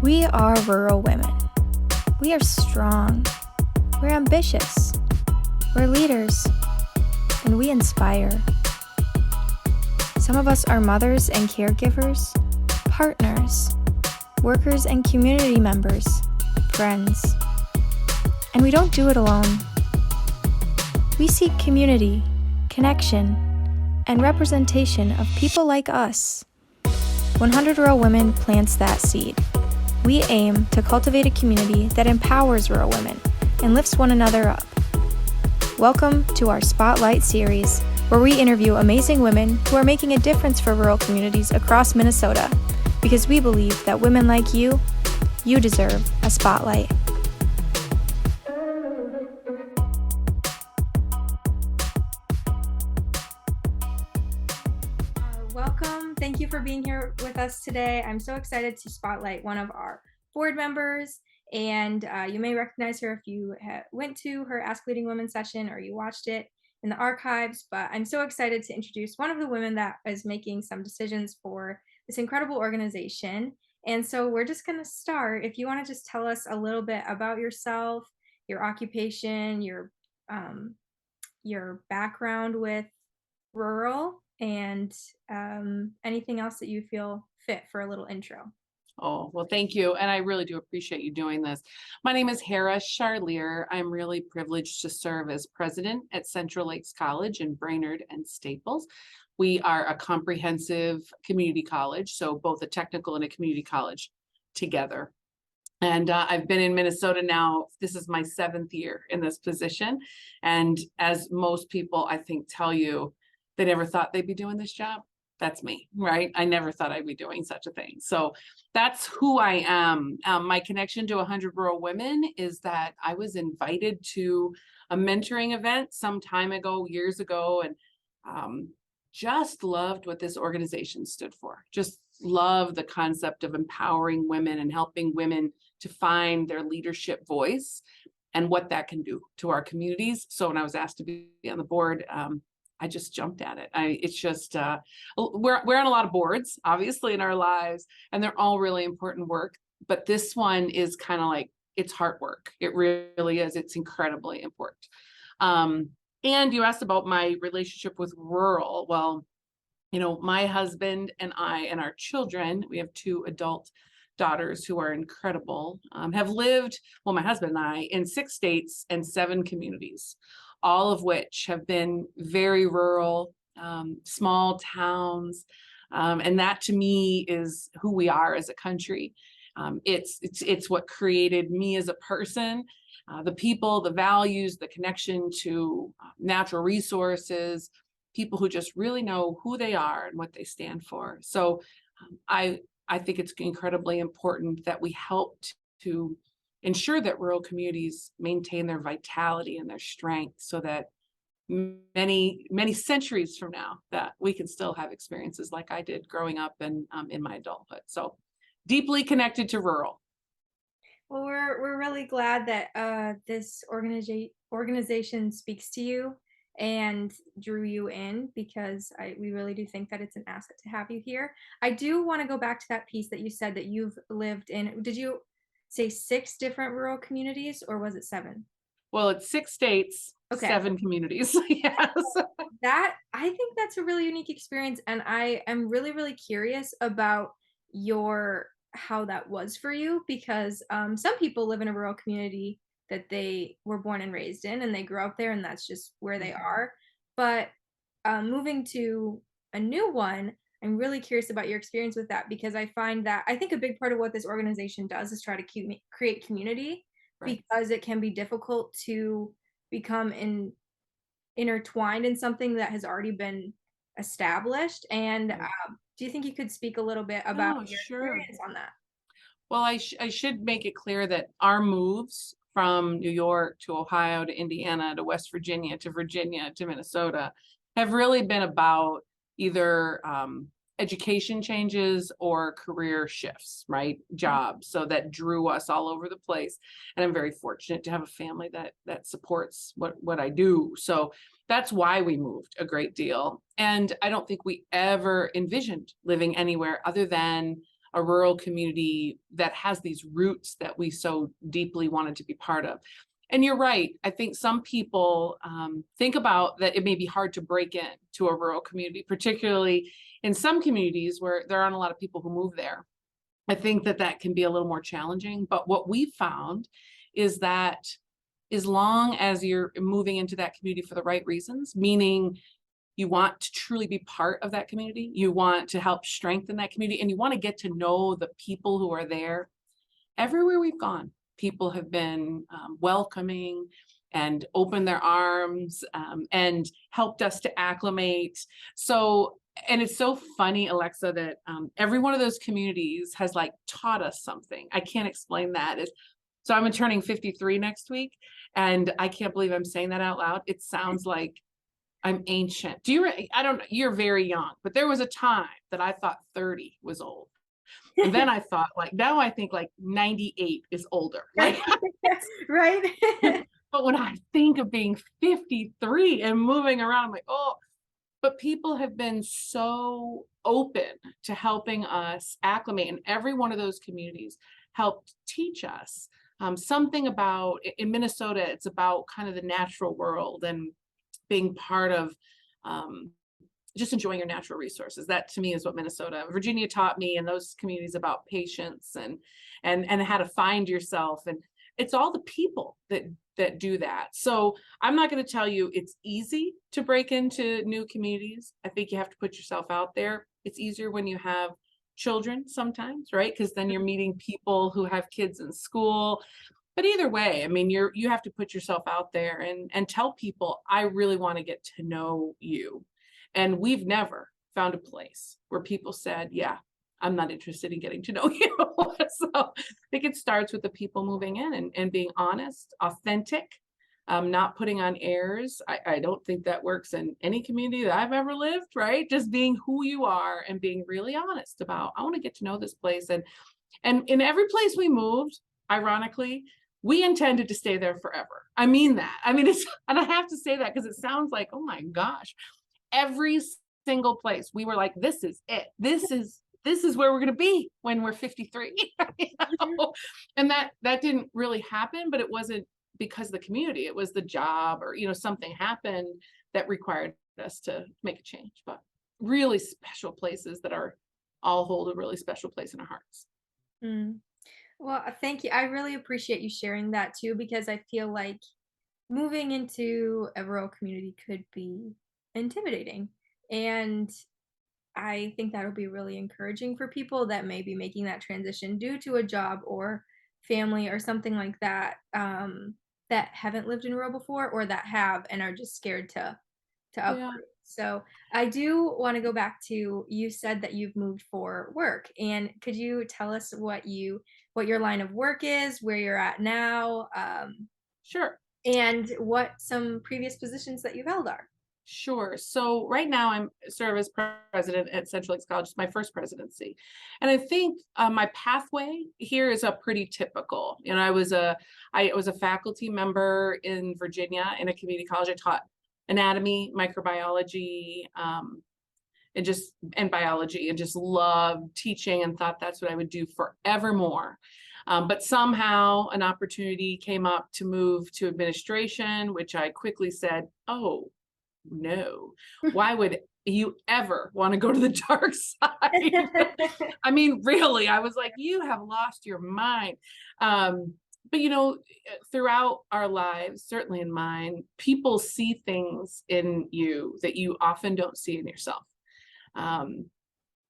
We are rural women. We are strong. We're ambitious. We're leaders. And we inspire. Some of us are mothers and caregivers, partners, workers and community members, friends. And we don't do it alone. We seek community, connection, and representation of people like us. 100 Rural Women plants that seed. We aim to cultivate a community that empowers rural women and lifts one another up. Welcome to our Spotlight series, where we interview amazing women who are making a difference for rural communities across Minnesota, because we believe that women like you deserve a spotlight. Welcome. Thank you for being here with us today. I'm so excited to spotlight one of our board members, and you may recognize her if you went to her Ask Leading Women session or you watched it in the archives, but I'm so excited to introduce one of the women that is making some decisions for this incredible organization. And so we're just going to start. If you want to just tell us a little bit about yourself, your occupation, your background with rural, and anything else that you feel fit for a little intro. Oh, well, thank you. And I really do appreciate you doing this. My name is Hara. I'm really privileged to serve as president at Central Lakes College in Brainerd and Staples. We are a comprehensive community college, so both a technical and a community college together. And I've been in Minnesota now. This is my 7th year in this position. And as most people, I think, tell you, they never thought they'd be doing this job. That's me, right? I never thought I'd be doing such a thing. So that's who I am. My connection to 100 Rural Women is that I was invited to a mentoring event some time ago, years ago, and just loved what this organization stood for. Just love the concept of empowering women and helping women to find their leadership voice and what that can do to our communities. So when I was asked to be on the board, I just jumped at it. It's just, we're on a lot of boards, obviously, in our lives, and they're all really important work. But this one is kind of like, it's hard work. It really is. It's incredibly important. And you asked about my relationship with rural. Well, you know, my husband and I and our children, we have 2 adult daughters who are incredible, have lived, well, my husband and I, in 6 states and 7 communities, all of which have been very rural, small towns. And that to me is who we are as a country. It's what created me as a person, the people, the values, the connection to natural resources, people who just really know who they are and what they stand for. So I think it's incredibly important that we help to ensure that rural communities maintain their vitality and their strength, so that many, many centuries from now, that we can still have experiences like I did growing up and in my adulthood. So deeply connected to rural. Well, we're really glad that this organization speaks to you and drew you in, because we really do think that it's an asset to have you here. I do want to go back to that piece that you said that you've lived in. Did you say 6 different rural communities, or was it 7? Well, it's 6 states, Okay. 7 communities. Yes. That, I think that's a really unique experience, and I am really, really curious about how that was for you, because some people live in a rural community that they were born and raised in, and they grew up there, and that's just where they are. But moving to a new one, I'm really curious about your experience with that, because I find that I think a big part of what this organization does is try to create community, Right. because it can be difficult to become intertwined in something that has already been established. And Right. do you think you could speak a little bit about Oh, your sure. experience on that? Well, I should make it clear that our moves from New York to Ohio to Indiana to West Virginia to Minnesota have really been about either education changes or career shifts, right? Jobs. So that drew us all over the place. And I'm very fortunate to have a family that supports what I do. So that's why we moved a great deal. And I don't think we ever envisioned living anywhere other than a rural community that has these roots that we so deeply wanted to be part of. And you're right. I think some people think about that it may be hard to break in to a rural community, particularly in some communities where there aren't a lot of people who move there. I think that that can be a little more challenging. But what we've found is that as long as you're moving into that community for the right reasons, meaning you want to truly be part of that community, you want to help strengthen that community, and you want to get to know the people who are there. Everywhere we've gone, people have been welcoming and opened their arms and helped us to acclimate. So, and it's so funny, Alexa, that every one of those communities has like taught us something. I can't explain that. So I'm turning 53 next week, and I can't believe I'm saying that out loud. It sounds like I'm ancient. I don't know, you're very young, but there was a time that I thought 30 was old. And then I thought like, now I think like 98 is older. Like, Right. but when I think of being 53 and moving around, I'm like, oh, but people have been so open to helping us acclimate. And every one of those communities helped teach us something about, in Minnesota, it's about kind of the natural world and being part of just enjoying your natural resources. That to me is what Virginia taught me, and those communities about patience and how to find yourself. And it's all the people that do that. So I'm not going to tell you it's easy to break into new communities. I think you have to put yourself out there. It's easier when you have children sometimes, right? Because then you're meeting people who have kids in school. But either way, I mean, you have to put yourself out there and tell people, I really want to get to know you. And we've never found a place where people said, yeah, I'm not interested in getting to know you. So I think it starts with the people moving in and being honest, authentic, not putting on airs. I don't think that works in any community that I've ever lived, right? Just being who you are and being really honest about, I want to get to know this place. And in every place we moved, ironically, we intended to stay there forever. I mean that. I mean, and I have to say that because it sounds like, oh my gosh, every single place we were like, this is it. This is where we're going to be when we're 53. You know? And that didn't really happen, but it wasn't because of the community. It was the job or, something happened that required us to make a change. But really special places that are all hold a really special place in our hearts. Mm. Well, thank you. I really appreciate you sharing that too, because I feel like moving into a rural community could be intimidating. And I think that'll be really encouraging for people that may be making that transition due to a job or family or something like that, that haven't lived in rural before or that have and are just scared to uproot. Yeah. So I do want to go back to, you said that you've moved for work, and could you tell us what your line of work is, where you're at now, Sure. and what some previous positions that you've held are? Sure. So right now I'm serve as president at Central Lakes College. It's my first presidency. And I think my pathway here is a pretty typical. I was a faculty member in Virginia in a community college. I taught anatomy, microbiology, and biology, and just loved teaching and thought that's what I would do forevermore. But somehow an opportunity came up to move to administration, which I quickly said, oh, no, why would you ever want to go to the dark side? I mean, really, I was like, you have lost your mind. But throughout our lives, certainly in mine, people see things in you that you often don't see in yourself. And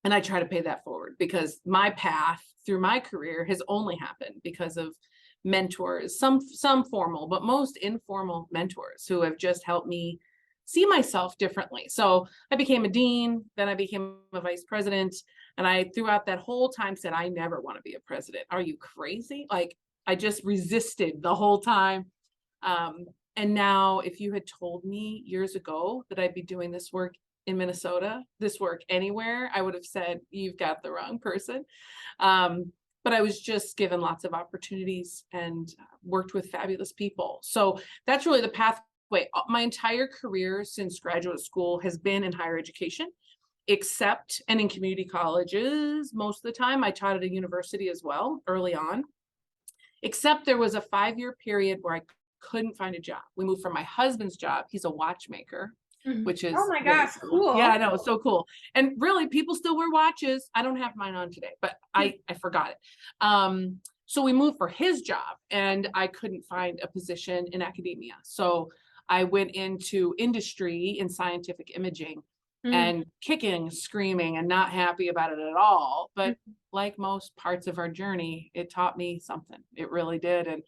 I try to pay that forward because my path through my career has only happened because of mentors, some formal, but most informal mentors who have just helped me see myself differently. So I became a dean, then I became a vice president. And I, throughout that whole time, said, I never want to be a president. Are you crazy? Like, I just resisted the whole time. And now, if you had told me years ago that I'd be doing this work in Minnesota, this work anywhere, I would have said, you've got the wrong person. But I was just given lots of opportunities and worked with fabulous people. So that's really the pathway. My entire career since graduate school has been in higher education. except, and in community colleges, most of the time, I taught at a university as well early on, except there was a 5-year period where I couldn't find a job. We moved from my husband's job. He's a watchmaker, Mhm. which Oh is my very gosh, cool. Yeah, I cool. know, it's so cool. And really, people still wear watches. I don't have mine on today, but I forgot it. So we moved for his job, and I couldn't find a position in academia. So I went into industry in scientific imaging Mm, and kicking, screaming, and not happy about it at all. But mm. like most parts of our journey, it taught me something. It really did. And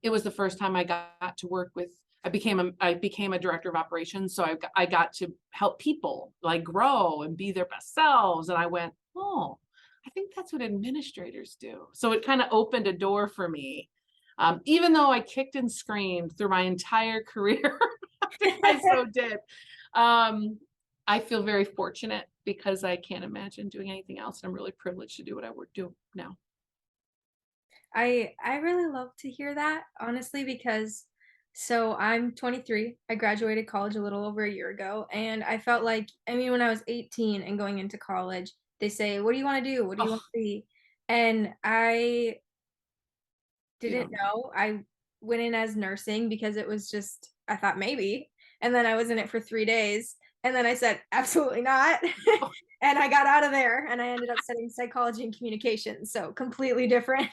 it was the first time I got to work with, I became a director of operations. So I got to help people like grow and be their best selves. And I went, oh, I think that's what administrators do. So it kind of opened a door for me. Even though I kicked and screamed through my entire career, I so did. Um, I feel very fortunate because I can't imagine doing anything else. And I'm really privileged to do what I would do now. I really love to hear that, honestly, because so I'm 23. I graduated college a little over a year ago, and I felt like, I mean, when I was 18 and going into college, they say, "What do you want to do? What do you want Oh, to be?" And I you didn't don't know. know. I went in as nursing because it was just, I thought maybe. And then I was in it for 3 days. And then I said, absolutely not. And I got out of there and I ended up studying psychology and communication. So completely different.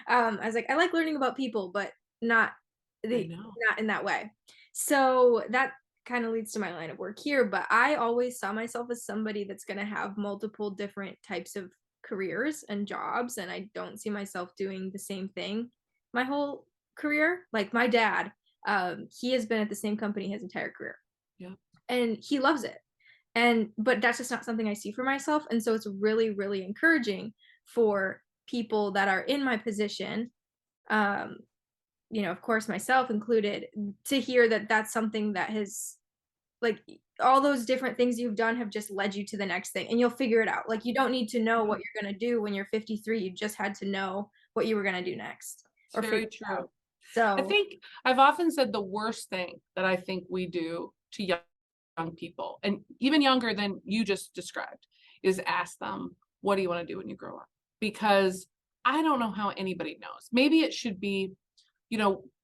I was like, I like learning about people, but not I the know. not in that way. So that kind of leads to my line of work here. But I always saw myself as somebody that's gonna have multiple different types of careers and jobs, and I don't see myself doing the same thing my whole career. Like my dad, he has been at the same company his entire career, Yeah. and he loves it. And but that's just not something I see for myself, and so it's really, really encouraging for people that are in my position, um, of course, myself included, to hear that that's something that has like all those different things you've done have just led you to the next thing and you'll figure it out. Like you don't need to know Yeah. what you're going to do when you're 53. You just had to know what you were going to do next It's or figure very it out. true. I So, think I've often said the worst thing that I think we do to young people, and even younger than you just described, is ask them, what do you want to do when you grow up? Because I don't know how anybody knows. Maybe it should be,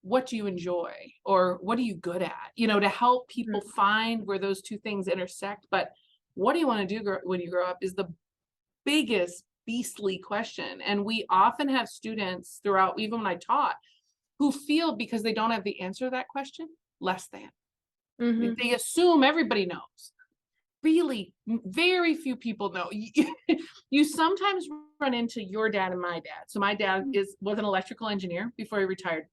what do you enjoy or what are you good at, to help people mm, find where those two things intersect. But what do you want to do when you grow up is the biggest beastly question. And we often have students throughout, even when I taught, who feel because they don't have the answer to that question, less than. mhm, They assume everybody knows. Really, very few people know. You sometimes run into your dad and my dad. So my dad mm, was an electrical engineer before he retired,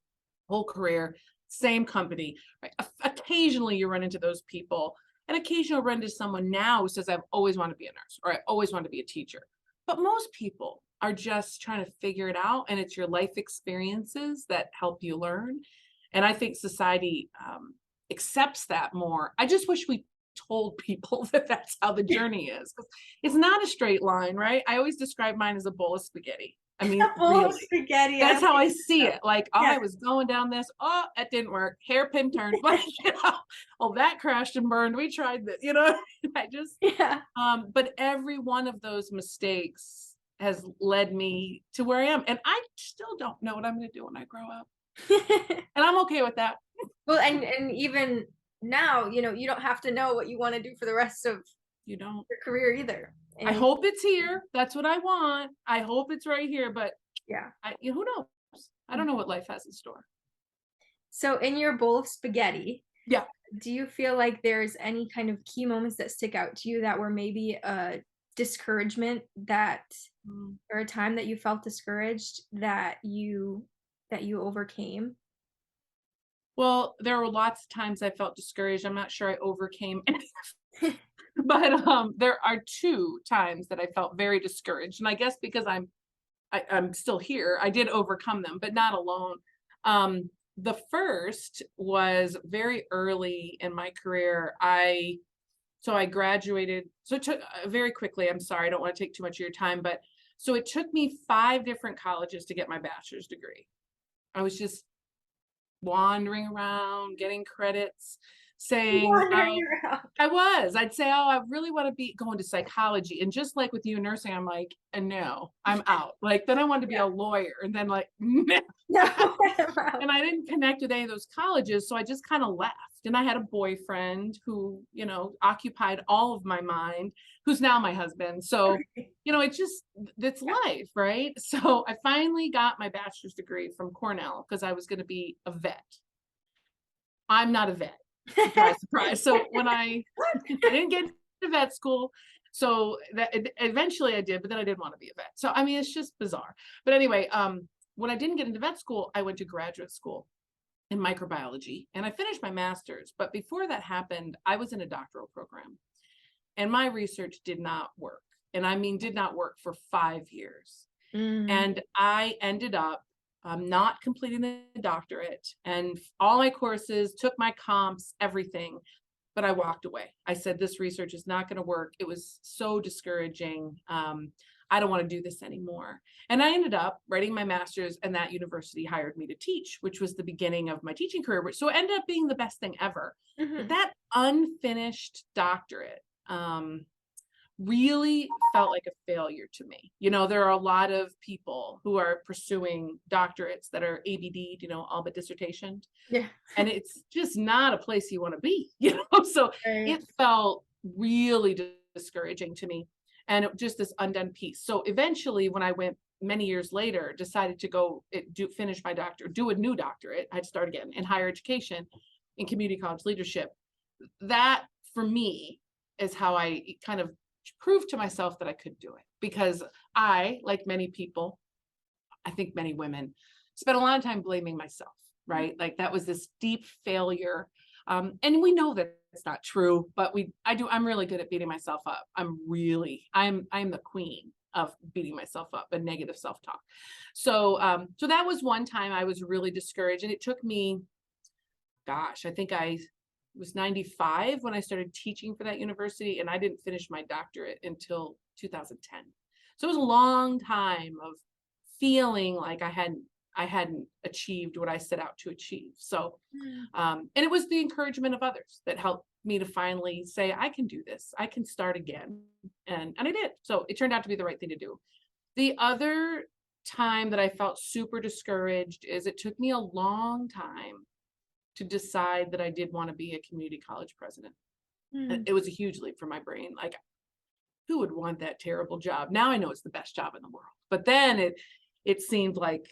whole career, same company. Right? Occasionally you run into those people, and occasionally you'll run into someone now who says, I've always wanted to be a nurse or I always wanted to be a teacher. But most people are just trying to figure it out, and it's your life experiences that help you learn. And I think society accepts that more. I just wish we told people that that's how the journey is. 'Cause it's not a straight line, right? I always describe mine as a bowl of spaghetti. I a mean, bowl of really. spaghetti. I That's like how I it. see it. Like, oh, Yeah. I was going down this. Oh, that didn't work. Hairpin turn. Like, oh, that crashed and burned. We tried this. I just, Yeah. but every one of those mistakes has led me to where I am. And I still don't know what I'm going to do when I grow up. And I'm okay with that. Well, and even now, you don't have to know what you want to do for the rest of You don't. your career either. I And hope it's here. That's what I want. I hope it's right here. But yeah. who knows? I don't know what life has in store. So in your bowl of spaghetti, Yeah. do you feel like there's any kind of key moments that stick out to you that were maybe a discouragement that Mm. or a time that you felt discouraged that you overcame? Well, there were lots of times I felt discouraged. I'm not sure I overcame any, but there are two times that I felt very discouraged. And I guess because I'm still here, I did overcome them, but not alone. The first was very early in my career. I graduated. So it took very quickly. I'm sorry, I don't want to take too much of your time, but so it took me 5 different colleges to get my bachelor's degree. I was just wandering around, getting credits. saying, Wandering around. I'd say, oh, I really want to be going to psychology. And just like with you nursing, I'm like, no, I'm out. Like, then I wanted to be Yeah. a lawyer. And then like, no. No, I'm out. And I didn't connect with any of those colleges. So I just kind of left. And I had a boyfriend who, occupied all of my mind, who's now my husband. So, it's life, right? So I finally got my bachelor's degree from Cornell because I was going to be a vet. I'm not a vet. Surprise, surprise. So when I didn't get to vet school, so that eventually I did, but then I didn't want to be a vet. So I mean, it's just bizarre. But anyway, when I didn't get into vet school, I went to graduate school in microbiology and I finished my master's. But before that happened, I was in a doctoral program and my research did not work. And I mean, did not work for 5 years. Mm. And I ended up not completing the doctorate, and all my courses, took my comps, everything, but I walked away. I said, this research is not going to work. It was so discouraging. I don't want to do this anymore. And I ended up writing my master's, and that university hired me to teach, which was the beginning of my teaching career. So it ended up being the best thing ever. But Mhm. that unfinished doctorate, really felt like a failure to me. There are a lot of people who are pursuing doctorates that are ABD, all but dissertation, Yeah. and it's just not a place you want to be, So Right. it felt really discouraging to me, and just this undone piece. So eventually, when I went many years later, decided to go finish my doctorate, do a new doctorate. I'd start again in higher education, in community college leadership. That for me is how I kind of proved to myself that I could do it, because I, like many people, I think many women, spent a lot of time blaming myself, right? Like that was this deep failure. And we know that it's not true, but I'm really good at beating myself up. I'm the queen of beating myself up and negative self-talk. So that was one time I was really discouraged, and it took me, I think I was 95 when I started teaching for that university, and I didn't finish my doctorate until 2010. So it was a long time of feeling like I hadn't achieved what I set out to achieve. So, Mm. and it was the encouragement of others that helped me to finally say, I can do this. I can start again. And I did. So it turned out to be the right thing to do. The other time that I felt super discouraged is it took me a long time to decide that I did want to be a community college president. Mm. It was a huge leap for my brain. Like, who would want that terrible job? Now I know it's the best job in the world. But then it seemed like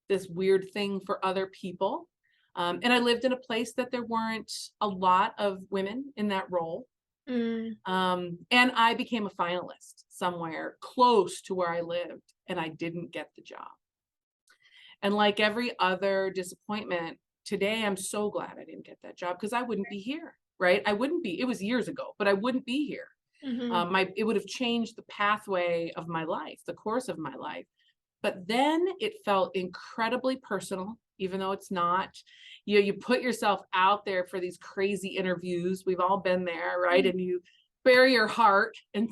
this weird thing for other people. And I lived in a place that there weren't a lot of women in that role. Mm. And I became a finalist somewhere close to where I lived, and I didn't get the job. And like every other disappointment, today I'm so glad I didn't get that job, because I wouldn't be here, right? I wouldn't be. It was years ago, but I wouldn't be here. Mhm. It would have changed the pathway of my life, the course of my life. But then it felt incredibly personal, even though it's not. You put yourself out there for these crazy interviews. We've all been there, right? Mm. And you bare your heart, and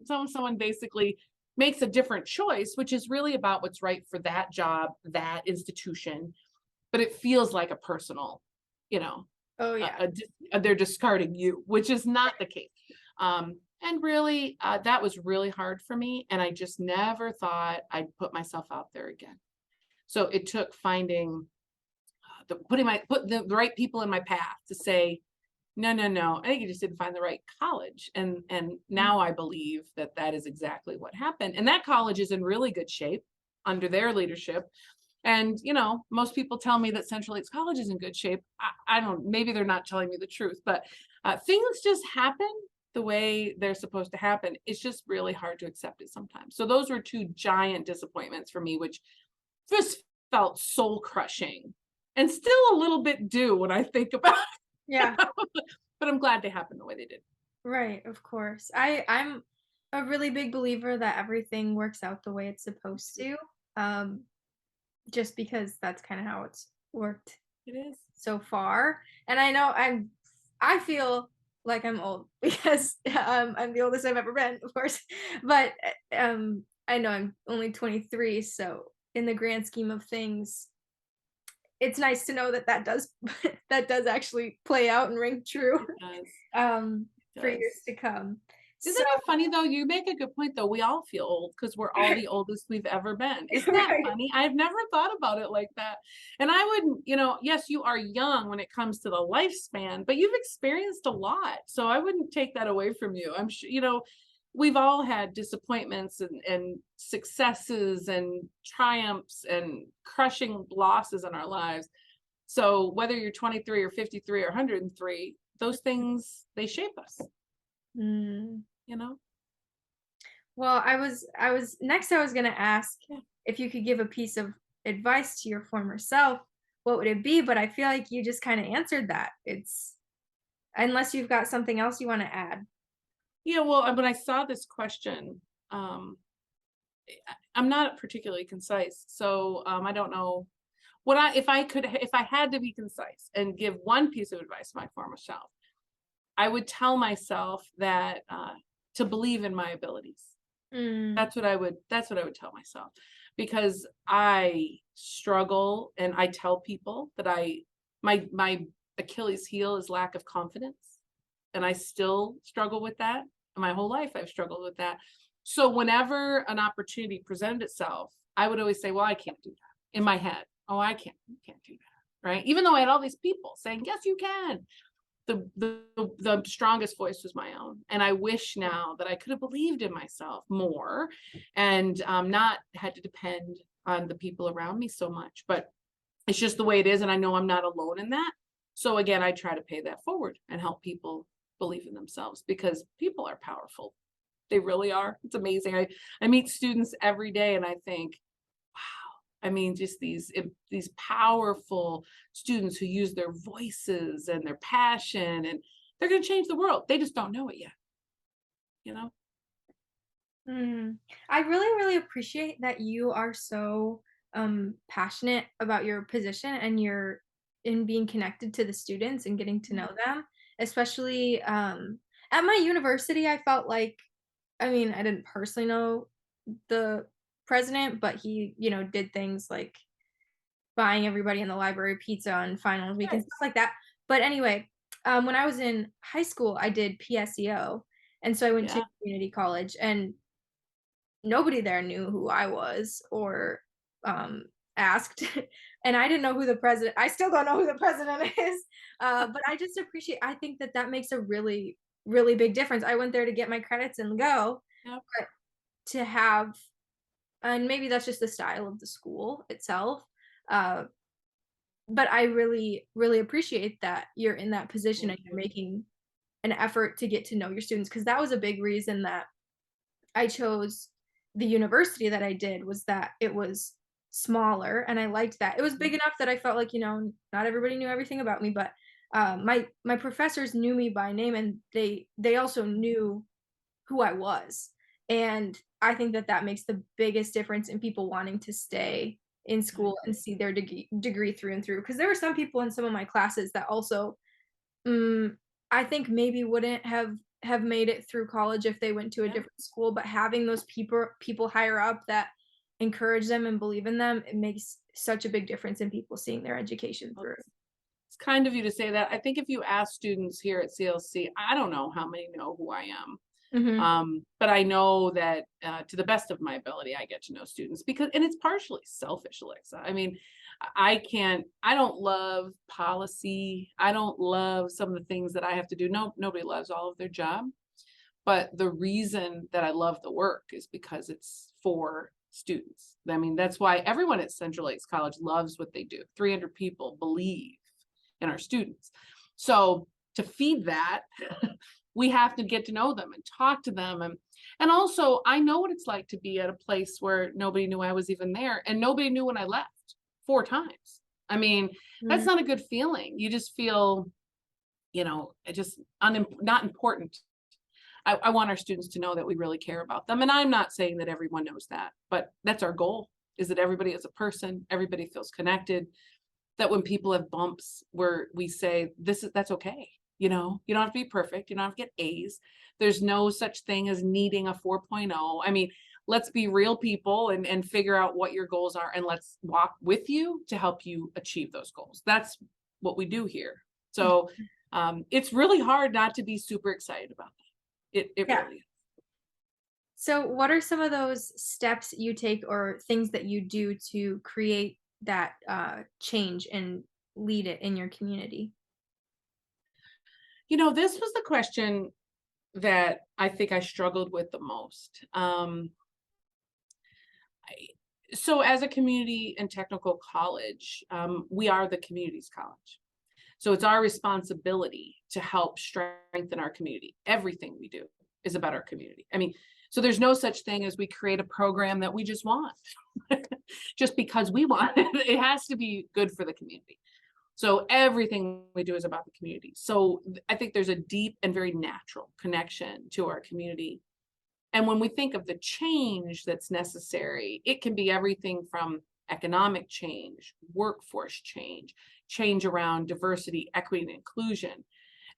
someone basically makes a different choice, which is really about what's right for that job, that institution. But it feels like a personal, you know, Oh, yeah. they're discarding you, which is not the case. And really, that was really hard for me. And I just never thought I'd put myself out there again. So it took finding put the right people in my path to say, no, no, no. I think you just didn't find the right college. And Mm. now I believe that that is exactly what happened. And that college is in really good shape under their leadership. And, most people tell me that Central Lakes College is in good shape. I don't, maybe they're not telling me the truth, but things just happen the way they're supposed to happen. It's just really hard to accept it sometimes. So those were two giant disappointments for me, which just felt soul crushing, and still a little bit do when I think about Yeah. it. But I'm glad they happened the way they did. Right, of course. I'm a really big believer that everything works out the way it's supposed to. Um, just because that's kind of how it's worked It is. so far. And I know I feel like I'm old because I'm the oldest I've ever been, of course. But I know I'm only 23, so in the grand scheme of things, it's nice to know that that does that does actually play out and ring true, It does, um, it for does. years to come. Isn't So it funny though? You make a good point though. We all feel old because we're all the oldest we've ever been. Isn't that right. funny? I've never thought about it like that. And I wouldn't, yes, you are young when it comes to the lifespan, but you've experienced a lot. So I wouldn't take that away from you. I'm sure, we've all had disappointments and successes and triumphs and crushing losses in our lives. So whether you're 23 or 53 or 103, those things, they shape us, Mm. you know? Well, I was gonna ask Yeah. if you could give a piece of advice to your former self, what would it be? But I feel like you just kind of answered that. It's unless you've got something else you want to add. Yeah, well, when I saw this question, um, I'm not particularly concise, so I don't know if I had to be concise and give one piece of advice to my former self, I would tell myself that to believe in my abilities. Mm, That's what I would tell myself, because I struggle and I tell people that my Achilles heel is lack of confidence, and I still struggle with that. My whole life I've struggled with that. So whenever an opportunity presented itself, I would always say, well, I can't do that, in my head. Oh, I can't do that. Right. Even though I had all these people saying, yes, you can. The strongest voice was my own. And I wish now that I could have believed in myself more and not had to depend on the people around me so much. But it's just the way it is. And I know I'm not alone in that. So again, I try to pay that forward and help people believe in themselves, because people are powerful. They really are. It's amazing. I meet students every day and I think, wow. I mean, just these powerful students who use their voices and their passion, and they're going to change the world. They just don't know it yet, you know? mm. I really, really appreciate that you are so passionate about your position and your in being connected to the students and getting to know them. Especially at my university, I felt like, I mean, I didn't personally know the president, but he, did things like buying everybody in the library pizza on finals week and Right. stuff like that. But anyway, when I was in high school, I did PSEO, and so I went to Yeah. community college, and nobody there knew who I was or asked, and I didn't know who the president. I still don't know who the president is, but I just appreciate. I think that that makes a really, really big difference. I went there to get my credits and go, Yep. but to have, and maybe that's just the style of the school itself. Uh, but I really, really appreciate that you're in that position Thank and you're you. making an effort to get to know your students, because that was a big reason that I chose the university that I did, was that it was smaller and I liked that. It was big Mhm. enough that I felt like, not everybody knew everything about me, but my professors knew me by name, and they also knew who I was. And I think that that makes the biggest difference in people wanting to stay in I school and agree. see their degree through and through. Because there were some people in some of my classes that also, mm, I think maybe wouldn't have made it through college if they went to a Yeah. different school, but having those people higher up that encourage them and believe in them, it makes such a big difference in people seeing their education Well, through. it's kind of you to say that. I think if you ask students here at CLC, I don't know how many know who I am. Mhm. But I know that to the best of my ability, I get to know students, and it's partially selfish, Alexa. I mean, I don't love policy. I don't love some of the things that I have to do. No, nobody loves all of their job. But the reason that I love the work is because it's for students. I mean, that's why everyone at Central Lakes College loves what they do. 300 people believe in our students. So to feed that, we have to get to know them and talk to them. And also, I know what it's like to be at a place where nobody knew I was even there, and nobody knew when I left 4 times. I mean, that's Mm. not a good feeling. You just feel, it just not important. I want our students to know that we really care about them. And I'm not saying that everyone knows that, but that's our goal, is that everybody is a person, everybody feels connected, that when people have bumps where we say, that's okay. You don't have to be perfect. You don't have to get A's. There's no such thing as needing a 4.0. I mean, let's be real people and figure out what your goals are, and let's walk with you to help you achieve those goals. That's what we do here. So it's really hard not to be super excited about that. It Yeah. really is. So what are some of those steps you take or things that you do to create that change and lead it in your community? This was the question that I think I struggled with the most. So as a community and technical college, we are the community's college. So it's our responsibility to help strengthen our community. Everything we do is about our community. I mean, so there's no such thing as we create a program that we just want, just because we want it. It has to be good for the community. So everything we do is about the community. So I think there's a deep and very natural connection to our community. And when we think of the change that's necessary, it can be everything from economic change, workforce change, change around diversity, equity, and inclusion,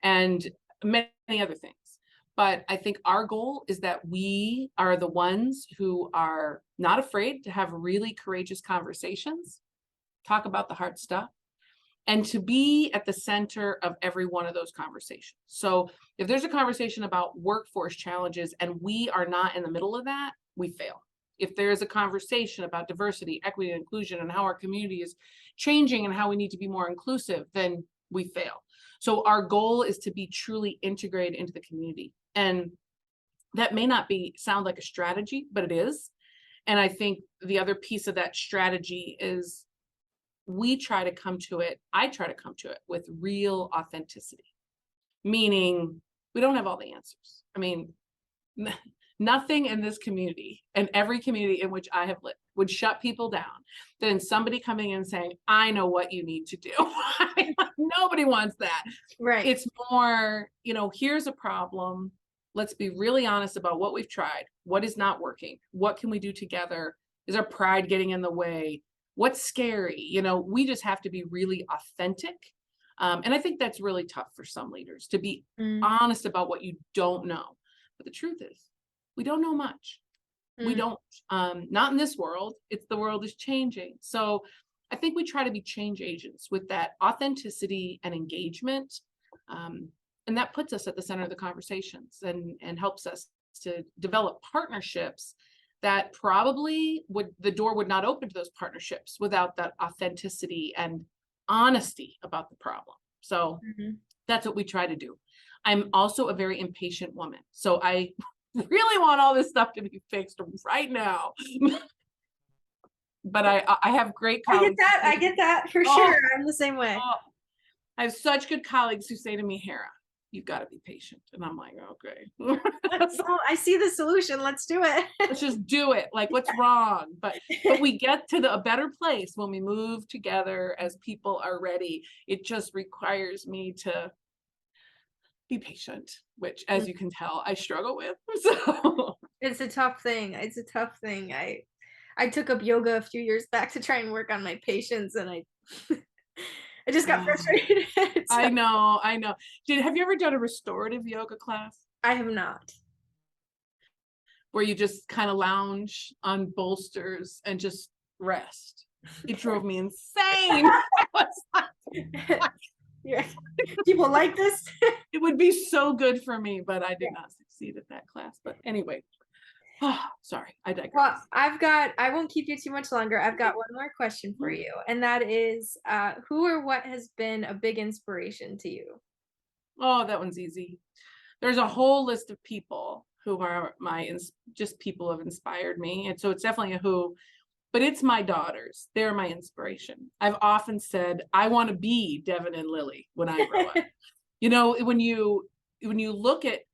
and many other things. But I think our goal is that we are the ones who are not afraid to have really courageous conversations, talk about the hard stuff, and to be at the center of every one of those conversations. So if there's a conversation about workforce challenges and we are not in the middle of that, we fail. If there is a conversation about diversity, equity, and inclusion and how our community is changing and how we need to be more inclusive, then we fail. So our goal is to be truly integrated into the community. And that may not sound like a strategy, but it is. And I think the other piece of that strategy is I try to come to it with real authenticity, meaning we don't have all the answers. I mean, nothing in this community and every community in which I have lived would shut people down than somebody coming in and saying, I know what you need to do. I mean, nobody wants that. Right. It's more, here's a problem. Let's be really honest about what we've tried. What is not working? What can we do together? Is our pride getting in the way? What's scary? We just have to be really authentic. And I think that's really tough for some leaders to be honest about what you don't know. But the truth is, we don't know much. We don't, not in this world. The world is changing. So I think we try to be change agents with that authenticity and engagement. And that puts us at the center of the conversations and helps us to develop partnerships that probably the door would not open to those partnerships without that authenticity and honesty about the problem. So that's what we try to do. I'm also a very impatient woman. So I really want all this stuff to be fixed right now. But I have great colleagues. I get that for sure. I'm the same way. I have such good colleagues who say to me, Hara, you've got to be patient. And I'm like, okay. I see the solution. Let's do it. Let's just do it. Like, what's wrong? But we get to a better place when we move together as people are ready. It just requires me to be patient, which, as you can tell, I struggle with. So it's a tough thing. I took up yoga a few years back to try and work on my patience, and I just got frustrated. I know. Have you ever done a restorative yoga class? I have not. Where you just kind of lounge on bolsters and just rest. It drove me insane. People like this? It would be so good for me, but I did not succeed at that class. But anyway, sorry, I digress. Well, I won't keep you too much longer. I've got one more question for you, and that is, who or what has been a big inspiration to you? Oh, that one's easy. There's a whole list of people who are just people who have inspired me. And so it's definitely a who, but it's my daughters. They're my inspiration. I've often said, I want to be Devin and Lily when I grow up.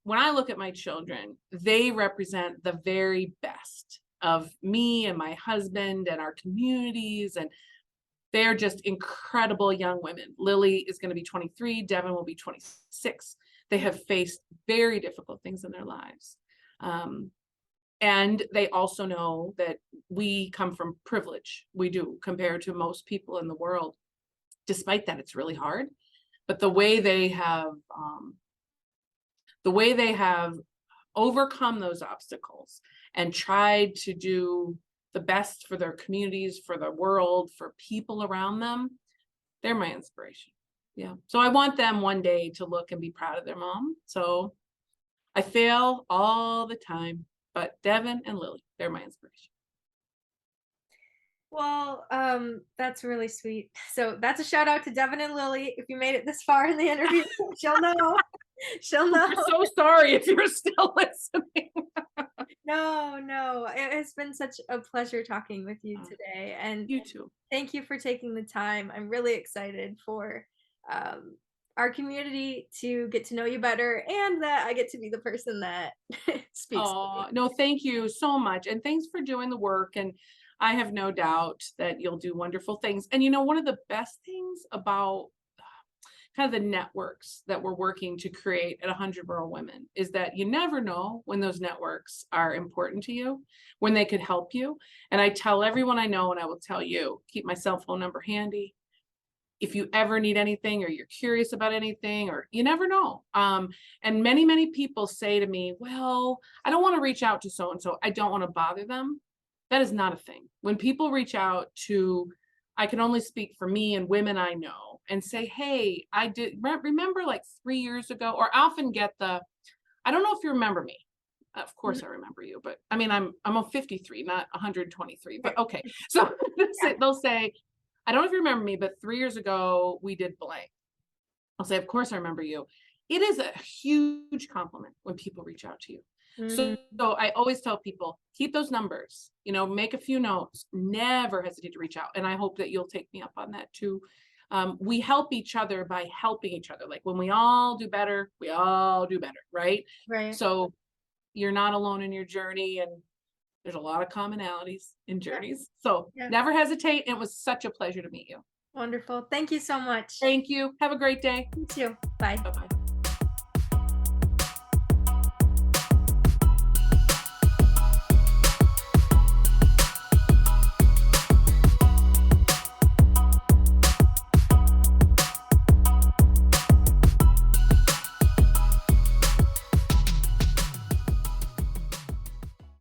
When I look at my children, they represent the very best of me and my husband and our communities. And they're just incredible young women. Lily is going to be 23. Devin will be 26. They have faced very difficult things in their lives. And they also know that we come from privilege. We do, compared to most people in the world. Despite that, it's really hard. But the way they have overcome those obstacles and tried to do the best for their communities, for the world, for people around them, they're my inspiration. Yeah. So I want them one day to look and be proud of their mom. So I fail all the time, but Devin and Lily, they're my inspiration. Well, that's really sweet. So that's a shout out to Devin and Lily. If you made it this far in the interview, she'll know. She'll know. We're so sorry if you're still listening. No, no. It has been such a pleasure talking with you Oh, today. And you too. thank you for taking the time. I'm really excited for our community to get to know you better and that I get to be the person that speaks to you. Oh, no, thank you so much. And thanks for doing the work. And I have no doubt that you'll do wonderful things. And one of the best things about kind of the networks that we're working to create at 100 Rural Women is that you never know when those networks are important to you, when they could help you. And I tell everyone I know, and I will tell you, keep my cell phone number handy. If you ever need anything or you're curious about anything, or you never know. And many people say to me, well, I don't want to reach out to so-and-so. I don't want to bother them. That is not a thing. When people reach out to, I can only speak for me and women I know, and say, hey, I did remember like 3 years ago, or I often get the, I don't know if you remember me. Of course I remember you, but I mean, I'm a 53, not 123, but okay. So they'll say, I don't know if you remember me, but 3 years ago we did blank. I'll say, of course I remember you. It is a huge compliment when people reach out to you. Mhm. So I always tell people, keep those numbers, make a few notes, never hesitate to reach out. And I hope that you'll take me up on that too. We help each other by helping each other. Like when we all do better, we all do better, right? Right. So you're not alone in your journey, and there's a lot of commonalities in Yeah. journeys. So Yeah. never hesitate. It was such a pleasure to meet you. Wonderful. Thank you so much. Thank you. Have a great day. You too. Bye. Bye-bye.